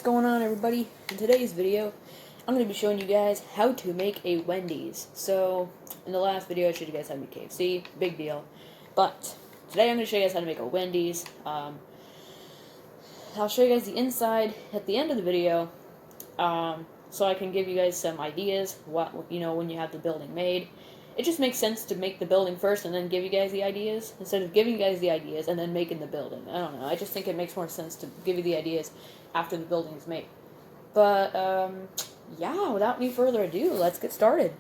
what's going on, everybody? In today's video, I'm going to be showing you guys how to make a Wendy's. So, in the last video, I showed you guys how to make KFC, big deal. But, today I'm going to show you guys how to make a Wendy's. I'll show you guys the inside at the end of the video, so I can give you guys some ideas, when you have the building made. It just makes sense to make the building first and then give you guys the ideas, instead of giving you guys the ideas and then making the building. I don't know, I just think it makes more sense to give you the ideas after the building is made. But, yeah, without any further ado, let's get started.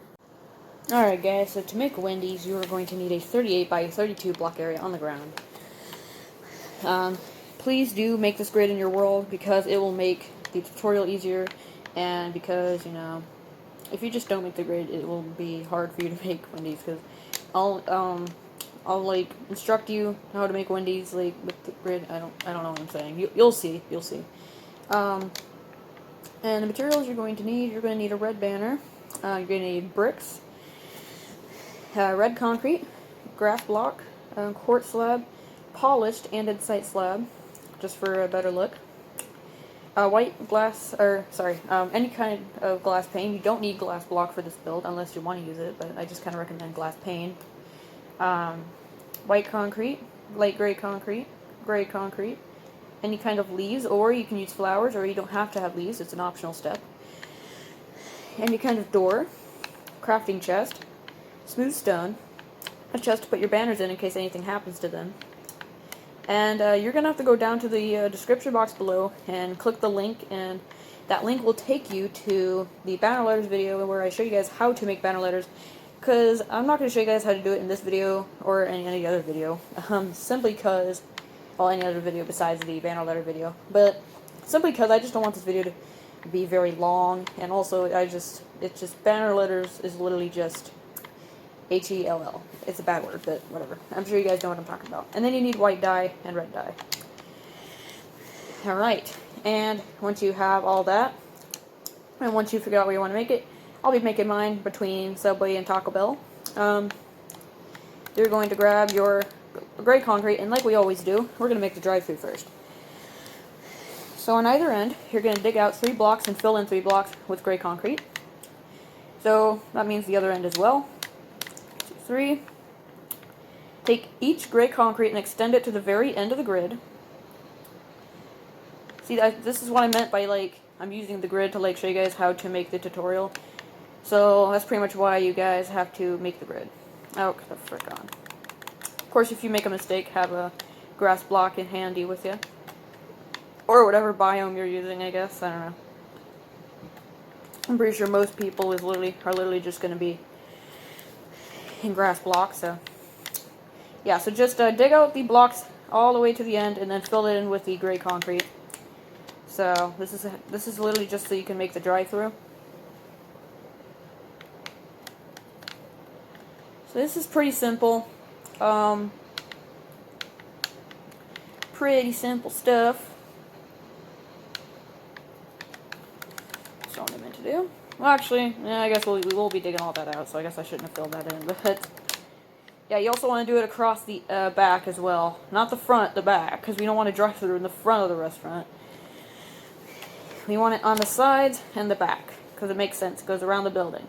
Alright guys, so to make a Wendy's, you are going to need a 38 by 32 block area on the ground. Please do make this grid in your world, because it will make the tutorial easier, and because, if you just don't make the grid, it will be hard for you to make Wendy's, because I'll like instruct you how to make Wendy's like with the grid. I don't know what I'm saying. You'll see. And the materials you're going to need a red banner. You're going to need bricks, red concrete, grass block, quartz slab, polished andesite slab, just for a better look. White glass, any kind of glass pane. You don't need glass block for this build unless you want to use it, but I just kind of recommend glass pane. White concrete, light gray concrete, any kind of leaves, or you can use flowers, or you don't have to have leaves, it's an optional step. Any kind of door, crafting chest, smooth stone, a chest to put your banners in case anything happens to them. And you're going to have to go down to the description box below and click the link, and that link will take you to the banner letters video where I show you guys how to make banner letters, because I'm not going to show you guys how to do it in this video or any other video, simply because, well, any other video besides the banner letter video, but simply because I just don't want this video to be very long, and also it's just banner letters is literally just H-E-L-L. It's a bad word, but whatever. I'm sure you guys know what I'm talking about. And then you need white dye and red dye. Alright, and once you have all that, and once you figure out where you want to make it, I'll be making mine between Subway and Taco Bell. You're going to grab your gray concrete, and like we always do, we're going to make the drive-thru first. So on either end, you're going to dig out 3 blocks and fill in 3 blocks with gray concrete. So that means the other end as well. 3. Take each gray concrete and extend it to the very end of the grid. See, this is what I meant by, I'm using the grid to, show you guys how to make the tutorial. So, that's pretty much why you guys have to make the grid. Oh, the frick on. Of course, if you make a mistake, have a grass block in handy with you. Or whatever biome you're using, I guess. I don't know. I'm pretty sure most people are literally just going to be in grass blocks, so yeah, so just dig out the blocks all the way to the end and then fill it in with the gray concrete. So this is literally just so you can make the drive-thru. So this is pretty simple, pretty simple stuff. That's what I meant to do. Well, actually, yeah, I guess we will be digging all that out, so I guess I shouldn't have filled that in, but yeah, you also want to do it across the back as well. Not the front, the back, because we don't want to drive through in the front of the restaurant. We want it on the sides and the back, because it makes sense. It goes around the building.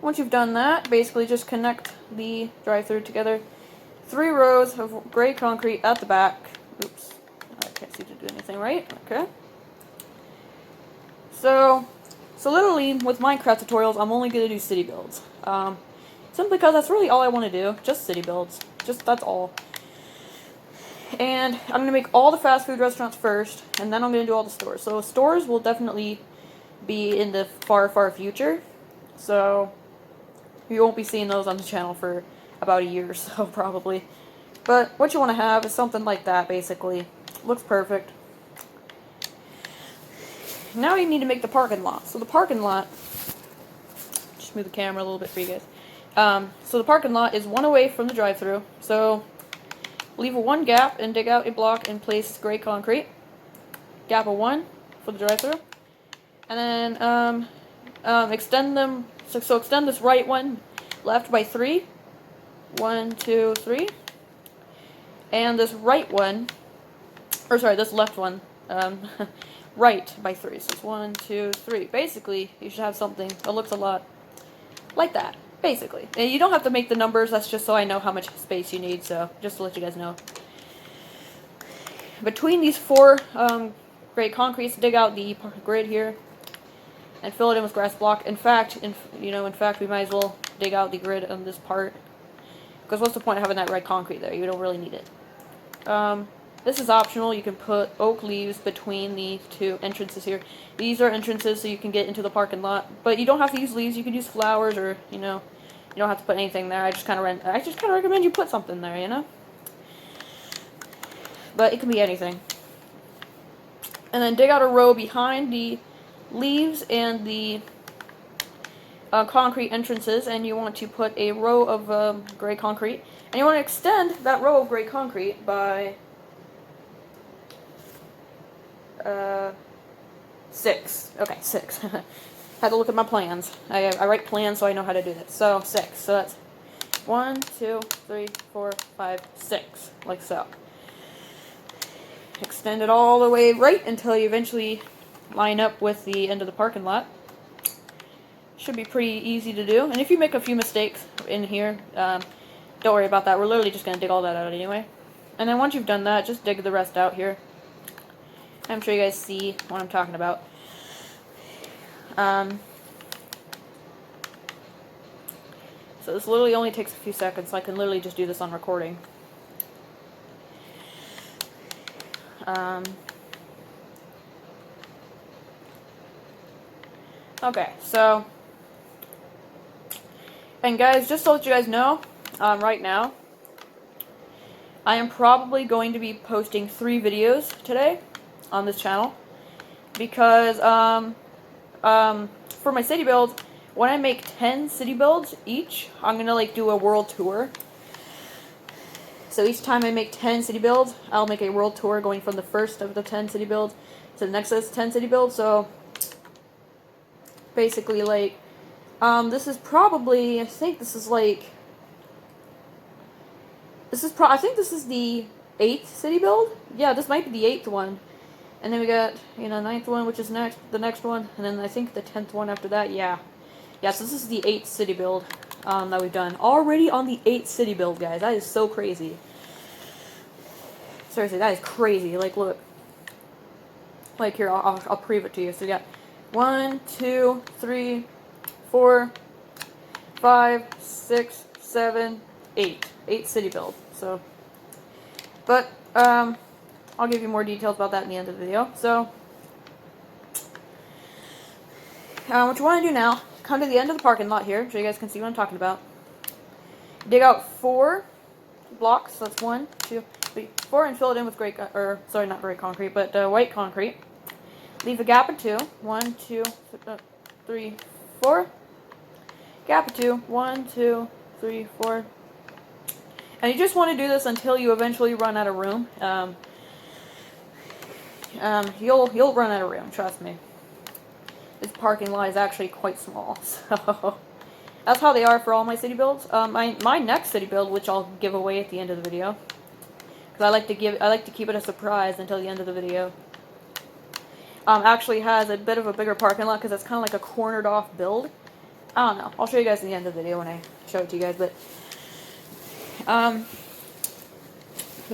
Once you've done that, basically just connect the drive-thru together. 3 rows of gray concrete at the back. Oops, I can't seem to do anything right. Okay. So literally, with Minecraft tutorials, I'm only going to do city builds. Simply because that's really all I want to do. Just city builds. That's all. And I'm going to make all the fast food restaurants first, and then I'm going to do all the stores. So stores will definitely be in the far, far future. So you won't be seeing those on the channel for about a year or so, probably. But what you want to have is something like that, basically. Looks perfect. Now you need to make the parking lot. So the parking lot, just move the camera a little bit for you guys. So the parking lot is 1 away from the drive-thru. So leave a 1 gap and dig out a block and place gray concrete. Gap of 1 for the drive-thru. And then extend them. So extend this right one left by 3. 1, 2, 3. And this right one, or sorry, this left one right by 3. So it's 1, 2, 3. Basically, you should have something that looks a lot like that. Basically. And you don't have to make the numbers, that's just so I know how much space you need, so just to let you guys know. Between these 4 gray concretes, dig out the grid here and fill it in with grass block. In fact, we might as well dig out the grid on this part, because what's the point of having that red concrete there? You don't really need it. This is optional. You can put oak leaves between the 2 entrances here. These are entrances so you can get into the parking lot, but you don't have to use leaves. You can use flowers, or you don't have to put anything there. I just kind of recommend you put something there, But it can be anything. And then dig out a row behind the leaves and the concrete entrances, and you want to put a row of gray concrete, and you want to extend that row of gray concrete by 6. Okay, 6. Had to look at my plans. I write plans so I know how to do this. So 6. So that's 1, 2, 3, 4, 5, 6, like so. Extend it all the way right until you eventually line up with the end of the parking lot. Should be pretty easy to do. And if you make a few mistakes in here, don't worry about that. We're literally just going to dig all that out anyway. And then once you've done that, just dig the rest out here. I'm sure you guys see what I'm talking about. So this literally only takes a few seconds. So I can literally just do this on recording. Okay, so, and guys, just to let you guys know, right now, I am probably going to be posting 3 videos today on this channel, because, for my city builds, when I make 10 city builds each, I'm gonna, like, do a world tour. So each time I make 10 city builds, I'll make a world tour going from the first of the 10 city builds to the next 10 city builds. So basically, like, this is probably, I think this is the 8th city build. Yeah, this might be the 8th one. And then we got, the 9th one, which is the next one, and then I think the 10th one after that. Yeah, so this is the 8th city build that we've done. Already on the 8th city build, guys. That is so crazy. Seriously, that is crazy. Like, look. Like, here, I'll prove it to you. So we got 1, 2, 3, 4, 5, 6, 7, 8. 8 city build. So, but, I'll give you more details about that in the end of the video. So, what you want to do now, come to the end of the parking lot here, so you guys can see what I'm talking about. Dig out 4 blocks, so that's 1, 2, 3, 4, and fill it in with not gray concrete, but white concrete. Leave a gap of 2, 1, 2, 3, 4. Gap of 2, 1, 2, 3, 4. And you just want to do this until you eventually run out of room. You'll run out of room, trust me. This parking lot is actually quite small, so that's how they are for all my city builds. My next city build, which I'll give away at the end of the video, because I like to keep it a surprise until the end of the video. Actually has a bit of a bigger parking lot because it's kind of like a cornered off build. I don't know. I'll show you guys at the end of the video when I show it to you guys, but so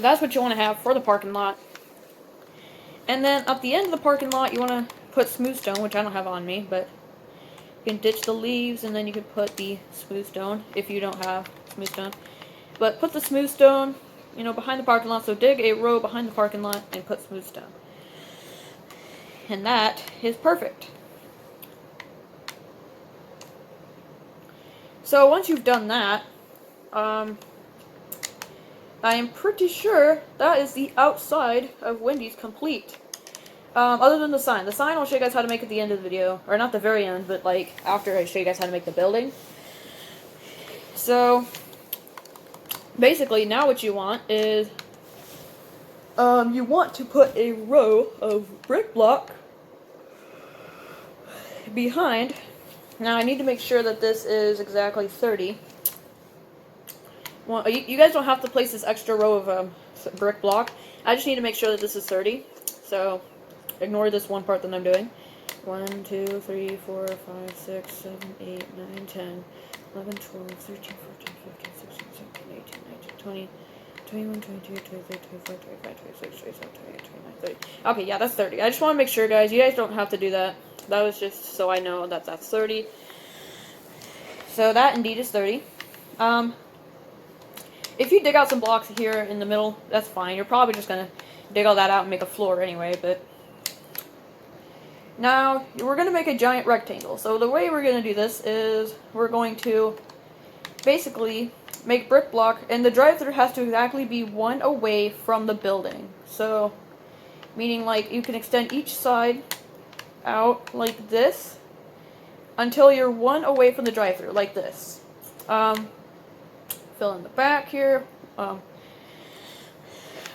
that's what you want to have for the parking lot. And then at the end of the parking lot, you want to put smooth stone, which I don't have on me, but you can ditch the leaves, and then you can put the smooth stone if you don't have smooth stone. But put the smooth stone, behind the parking lot. So dig a row behind the parking lot and put smooth stone. And that is perfect. So once you've done that, I am pretty sure that is the outside of Wendy's complete. Other than the sign. The sign I'll show you guys how to make at the end of the video. Or not the very end, but like after I show you guys how to make the building. So, basically now what you want is, you want to put a row of brick block behind. Now I need to make sure that this is exactly 30. Well, you guys don't have to place this extra row of brick block. I just need to make sure that this is 30. So Ignore this one part that I'm doing. 1, 2, 3, 4, 5, 6, 7, 8, 9, 10, 11, 12, 13, 14, 15, 16, 17, 18, 19, 20, 21, 22, 23, 24, 25, 26, 27, 28, 29, 30. Okay, yeah, that's 30. I just want to make sure, guys, you guys don't have to do that. That was just so I know that that's 30. So that indeed is 30. If you dig out some blocks here in the middle, that's fine. You're probably just going to dig all that out and make a floor anyway, but now we're going to make a giant rectangle. So the way we're going to do this is we're going to basically make brick block, and the drive-through has to exactly be 1 away from the building. So, meaning like you can extend each side out like this until you're 1 away from the drive-through, like this. Fill in the back here. But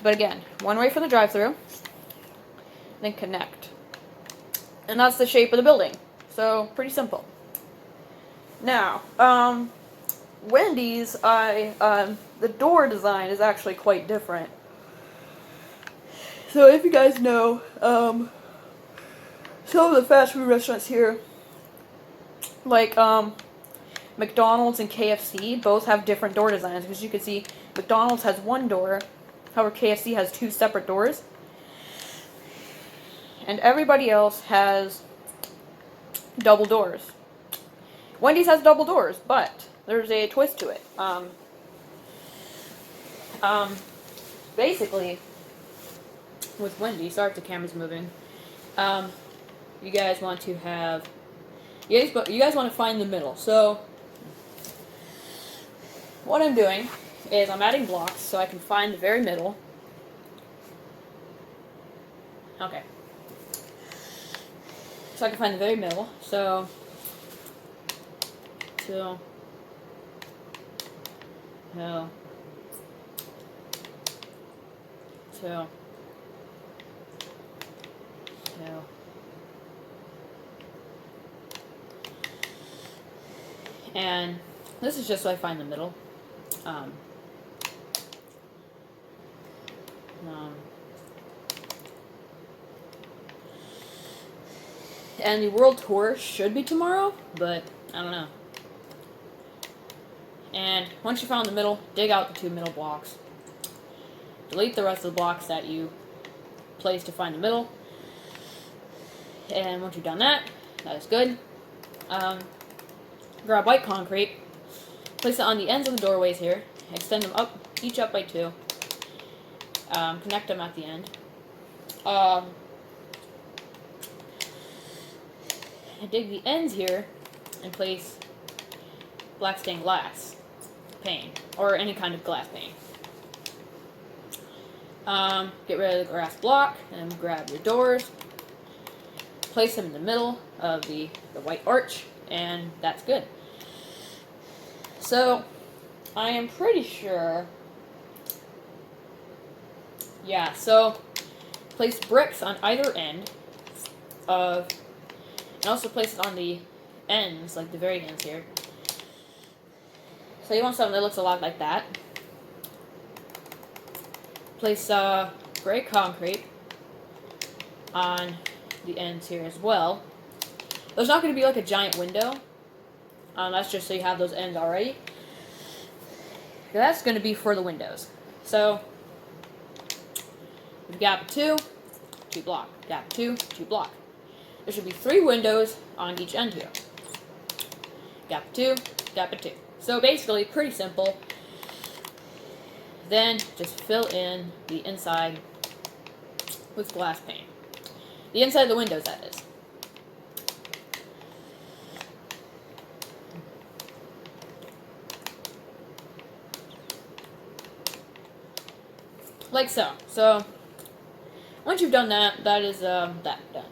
again, 1 away from the drive-through, then connect. And that's the shape of the building. So, pretty simple. Now, Wendy's, the door design is actually quite different. So if you guys know, some of the fast food restaurants here, like, McDonald's and KFC, both have different door designs. Because you can see, McDonald's has 1 door, however KFC has 2 separate doors. And everybody else has double doors. Wendy's has double doors, but there's a twist to it. Basically, with Wendy, sorry if the camera's moving, you guys want to have, you guys want to find the middle. So, what I'm doing is I'm adding blocks so I can find the very middle. Okay. So I can find the very middle. So, 2, 2, 2, 2. And this is just so I find the middle. And the world tour should be tomorrow, but I don't know. And once you found the middle, dig out the 2 middle blocks. Delete the rest of the blocks that you placed to find the middle. And once you've done that, that is good. Grab white concrete, place it on the ends of the doorways here, extend them up, each up by 2. Connect them at the end. And dig the ends here and place black stained glass pane, or any kind of glass pane. Get rid of the grass block, and grab your doors, place them in the middle of the white arch, and that's good. So, I am pretty sure, yeah, so place bricks on either end of, and also place it on the ends, like the very ends here. So you want something that looks a lot like that. Place gray concrete on the ends here as well. There's not going to be like a giant window. That's just so you have those ends already. That's going to be for the windows. So, gap 2, 2 block. Gap 2, 2 block. There should be 3 windows on each end here. Gap 2, gap 2. So basically, pretty simple. Then just fill in the inside with glass pane. The inside of the windows, that is. Like so. So, once you've done that, that is that done.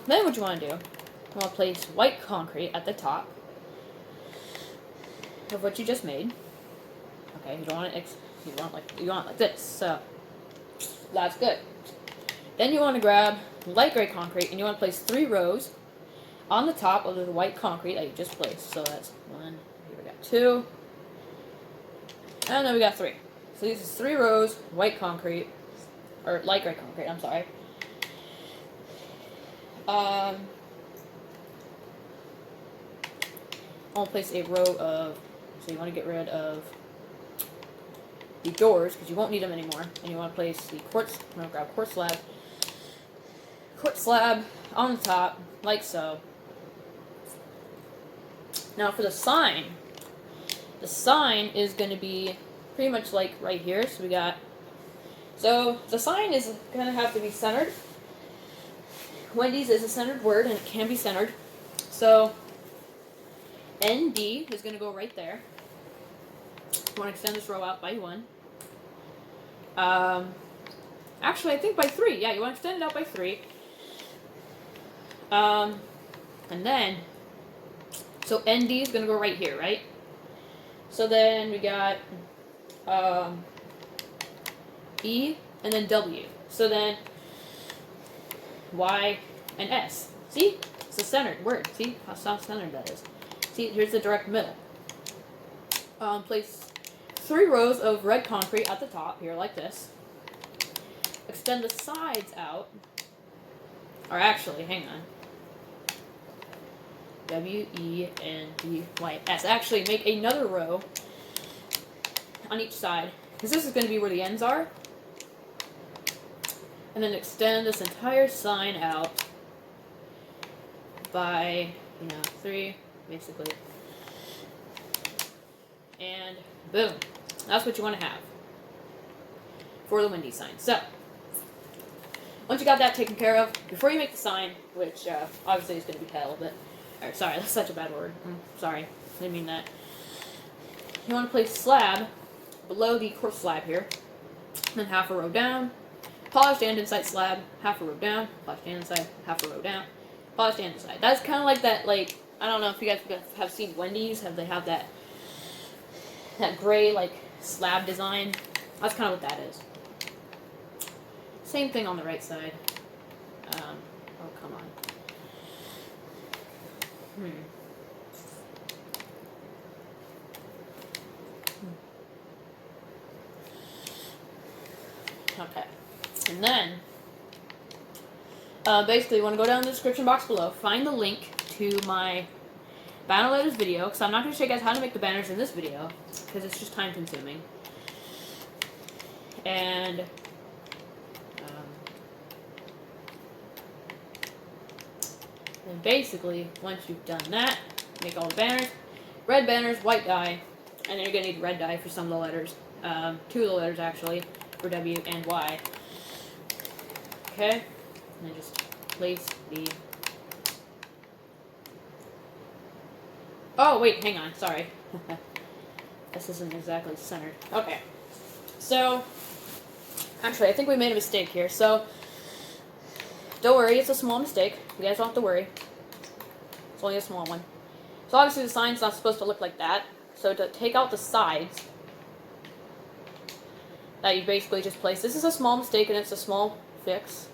Then what you want to do, you want to place white concrete at the top of what you just made. Okay, you don't want it. You want it like this. So that's good. Then you want to grab light gray concrete, and you want to place 3 rows on the top of the white concrete that you just placed. So that's 1. Here we got 2, and then we got 3. So these are 3 rows white concrete or light gray concrete, I'm sorry. I'll place a row of, so you want to get rid of the doors, because you won't need them anymore, and you want to place the quartz, I'm going to grab quartz slab on the top, like so. Now for the sign is going to be pretty much like right here, so the sign is going to have to be centered. Wendy's is a centered word, and it can be centered, so ND is going to go right there. You want to extend this row out by 1. Actually, I think by 3. Yeah, you want to extend it out by 3. And then, so ND is going to go right here, right? So then we got E and then W. So then Y and S. See? It's a centered word. See how centered that is? See, here's the direct middle. Place 3 rows of red concrete at the top here, like this. Extend the sides out. Or actually, hang on. W, E, N, D, Y, S. Actually, make another row on each side, because this is going to be where the ends are. And then extend this entire sign out by, 3, basically. And boom. That's what you want to have for the Wendy sign. So, once you got that taken care of, before you make the sign, which obviously is going to be hell, but, sorry, that's such a bad word. Sorry, I didn't mean that. You want to place slab below the quartz slab here, then half a row down, polished andesite slab, half a row down, polished andesite, half a row down, polished andesite. That's kind of like that, like, I don't know if you guys have seen Wendy's, they have that gray, like, slab design. That's kind of what that is. Same thing on the right side. Oh, come on. Okay. And then, basically, you want to go down in the description box below, find the link to my banner letters video, because I'm not going to show you guys how to make the banners in this video, because it's just time consuming. And then basically, once you've done that, make all the banners, red banners, white dye, and then you're going to need red dye for some of the letters, 2 of the letters actually, for W and Y. Okay, and then just place the... Oh, wait, hang on, sorry. This isn't exactly centered. Okay, so, actually, I think we made a mistake here, so, don't worry, it's a small mistake. You guys don't have to worry. It's only a small one. So obviously the sign's not supposed to look like that, so to take out the sides, that you basically just place, this is a small mistake and it's a small fix,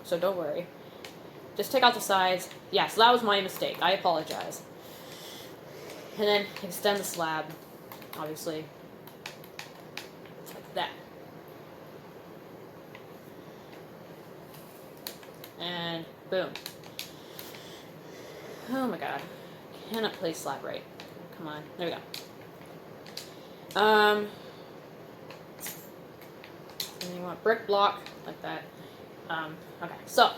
so don't worry. Just take out the sides. Yeah, so that was my mistake. I apologize. And then extend the slab, obviously, like that. And boom. Oh my god. Cannot place slab right. Come on. There we go. And you want brick block, like that. Okay, so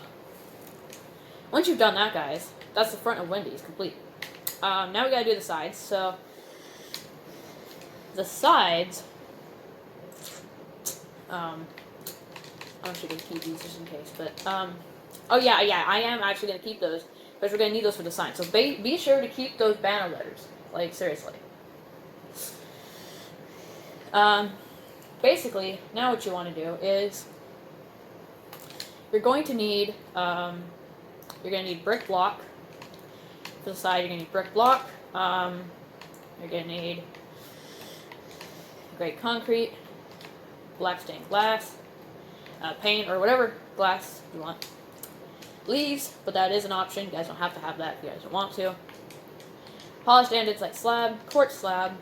once you've done that, guys, that's the front of Wendy's complete. Now we gotta do the sides. So the sides, I'm actually gonna keep these just in case, but oh yeah, I am actually gonna keep those because we're gonna need those for the sign. So be sure to keep those banner letters, like seriously. Basically, now what you want to do is you're going to need brick block. For the side, you're going to need brick block. You're going to need gray concrete, black stained glass, paint, or whatever glass you want. Leaves, but that is an option. You guys don't have to have that if you guys don't want to. Polished andesite slab, quartz slab,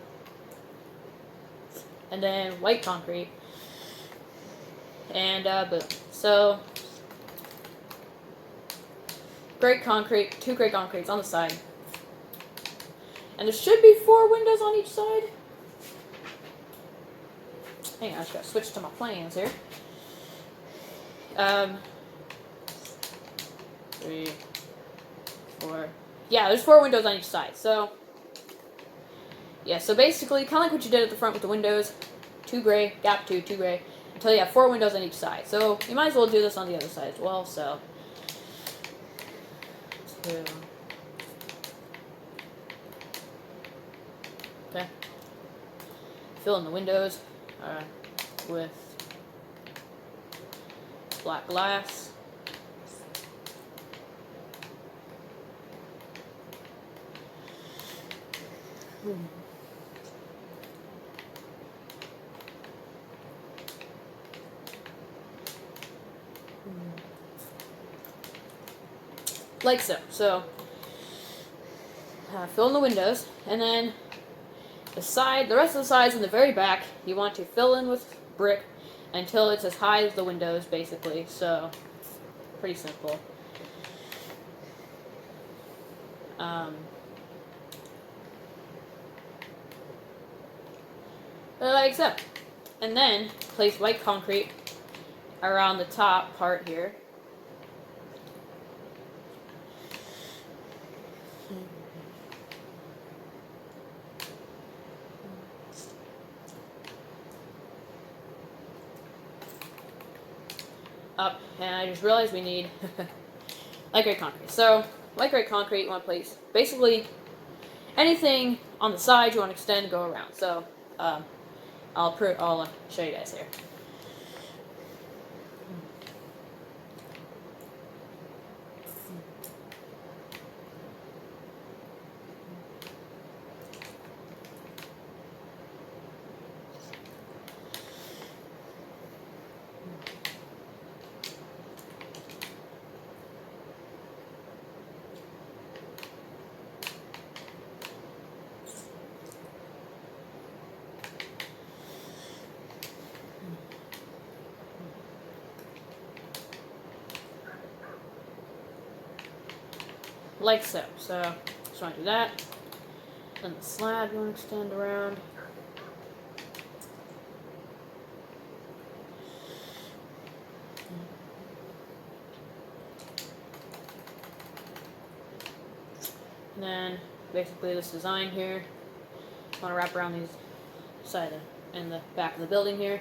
and then white concrete. And boom. So, gray concrete, 2 gray concretes on the side. And there should be 4 windows on each side. Hang on, I just gotta switch to my plans here. 3, 4. Yeah, there's 4 windows on each side. So, yeah, so basically, kind of like what you did at the front with the windows. 2 gray, gap 2, 2 gray, until you have 4 windows on each side. So, you might as well do this on the other side as well. So, 2. Okay. Fill in the windows with black glass. Like so. So, fill in the windows, and then the rest of the sides in the very back, you want to fill in with brick until it's as high as the windows, basically. So, pretty simple. Like so. And then, place white concrete around the top part here. Up, and I just realized we need light gray concrete. So, light gray concrete, you want to place basically anything on the side you want to extend and go around. So, I'll show you guys here. Like so. So, just want to do that. Then the slab you want to extend around. And then, basically this design here, I want to wrap around these side and the back of the building here.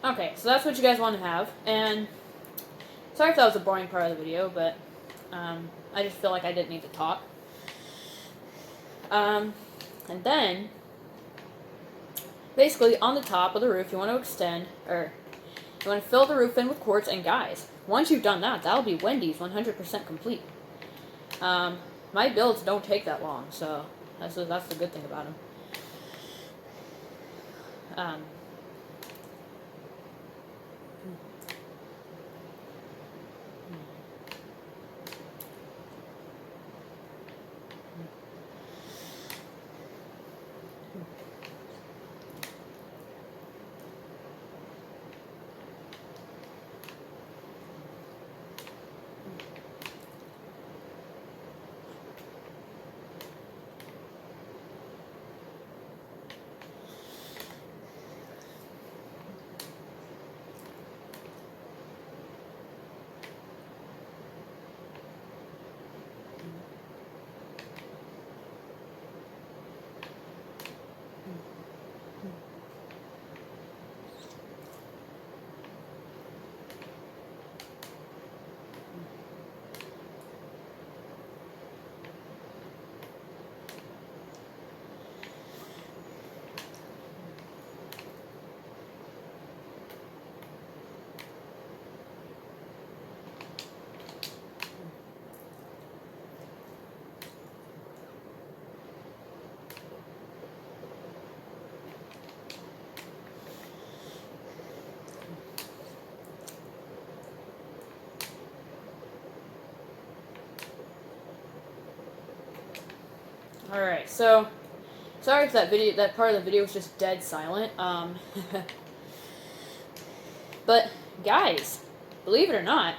Okay, so that's what you guys want to have, and sorry if that was a boring part of the video, but I just feel like I didn't need to talk. And then, basically, on the top of the roof, you want to extend, or you want to fill the roof in with quartz, and guys, once you've done that, that'll be Wendy's 100% complete. My builds don't take that long, so that's the good thing about them. Alright, so sorry if that part of the video was just dead silent. But guys, believe it or not,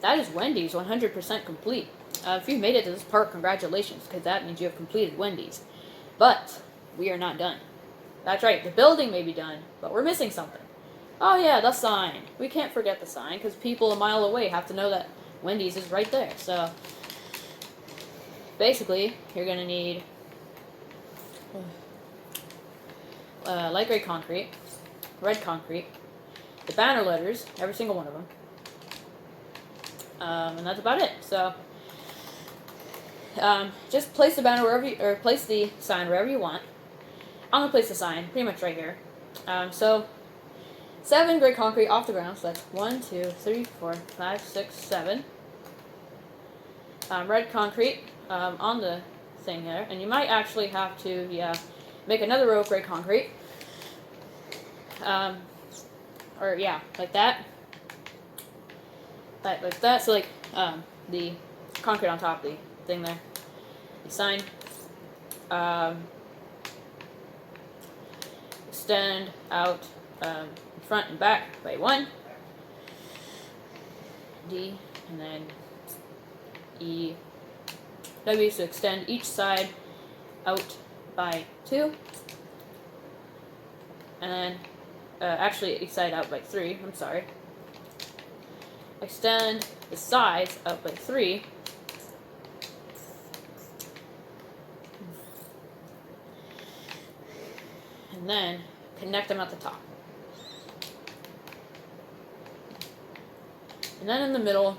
that is Wendy's 100% complete. If you made it to this part, congratulations, because that means you have completed Wendy's. But we are not done. That's right, the building may be done, but we're missing something. Oh yeah, the sign. We can't forget the sign, because people a mile away have to know that Wendy's is right there. So basically, you're going to need light gray concrete, red concrete, the banner letters, every single one of them, and that's about it. So just place the banner wherever or place the sign wherever you want. I'm gonna place the sign pretty much right here. So 7 gray concrete off the ground. So that's 1, 2, 3, 4, 5, 6, 7. Red concrete on the thing there, and you might actually have to make another row of gray concrete. Or yeah, like that. Like that. So like the concrete on top of the thing there. The sign. Extend out front and back by 1. D and then E. W. So extend each side out by 2. And then actually each side out by 3. I'm sorry. Extend the sides out by 3. And then connect them at the top. And then in the middle,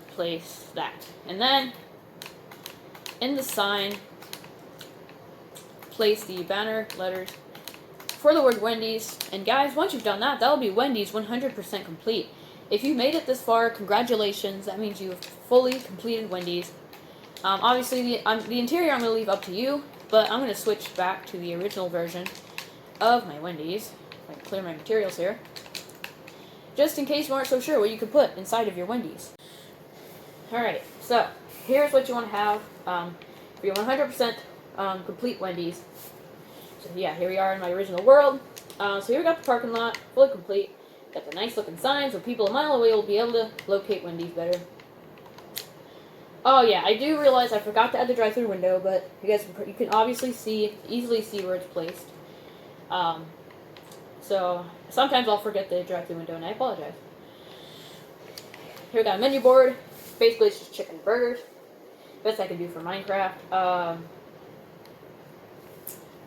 place that. And then in the sign, place the banner letters for the word Wendy's. And guys, once you've done that, that'll be Wendy's 100% complete. If you made it this far, congratulations. That means you've fully completed Wendy's. Obviously, the interior I'm going to leave up to you, but I'm going to switch back to the original version of my Wendy's. If I can clear my materials here. Just in case you aren't so sure what you could put inside of your Wendy's. Alright, so here's what you want to have for your 100% complete Wendy's. So yeah, here we are in my original world. So here we got the parking lot, fully complete. Got the nice looking sign, so people a mile away will be able to locate Wendy's better. Oh yeah, I do realize I forgot to add the drive-thru window, but you can obviously easily see where it's placed. So sometimes I'll forget the drive-thru window, and I apologize. Here we got a menu board. Basically, it's just chicken and burgers. Best I can do for Minecraft.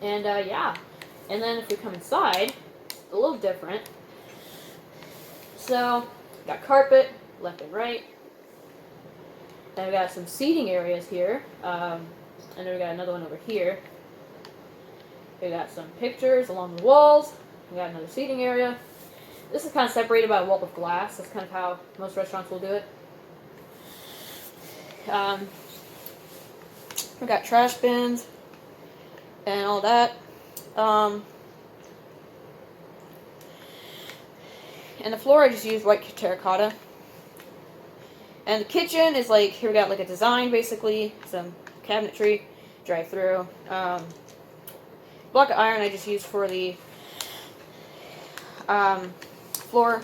Yeah. And then if we come inside, it's a little different. So, got carpet, left and right. Then we got some seating areas here. And then we got another one over here. We got some pictures along the walls. We got another seating area. This is kind of separated by a wall of glass. That's kind of how most restaurants will do it. We got trash bins and all that. And the floor I just used white terracotta. And the kitchen is like, here we got like a design basically, some cabinetry, drive-through. Block of iron I just used for the floor.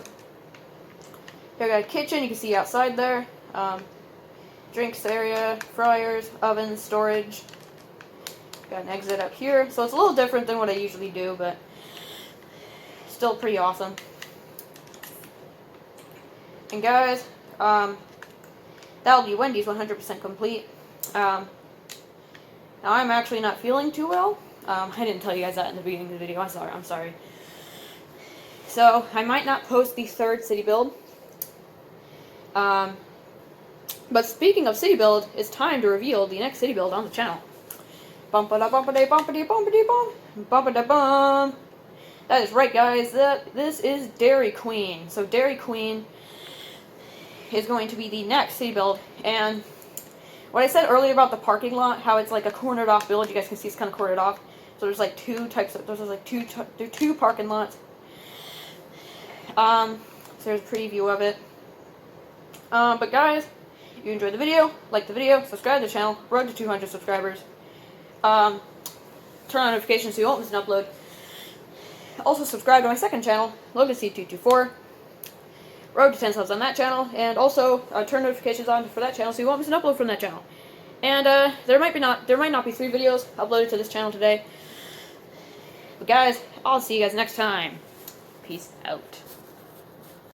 Here we got a kitchen, you can see outside there. Drinks area, fryers, ovens, storage. Got an exit out here. So it's a little different than what I usually do, but still pretty awesome. And guys, that'll be Wendy's 100% complete. Now I'm actually not feeling too well. I didn't tell you guys that in the beginning of the video. I'm sorry. So I might not post the third city build. But speaking of city build, it's time to reveal the next city build on the channel. Bum-ba-da-bum-ba-da-bum-ba-da-bum. That is right, guys. This is Dairy Queen. So Dairy Queen is going to be the next city build. And what I said earlier about the parking lot, how it's like a cornered off build, you guys can see it's kind of cornered off. So there's like two parking lots. So there's a preview of it. But guys, you enjoyed the video, like the video, subscribe to the channel, road to 200 subscribers. Turn on notifications so you won't miss an upload. Also subscribe to my second channel, LotusC224. Road to 10 subs on that channel, and also turn notifications on for that channel so you won't miss an upload from that channel. And there might not be 3 videos uploaded to this channel today. But guys, I'll see you guys next time. Peace out.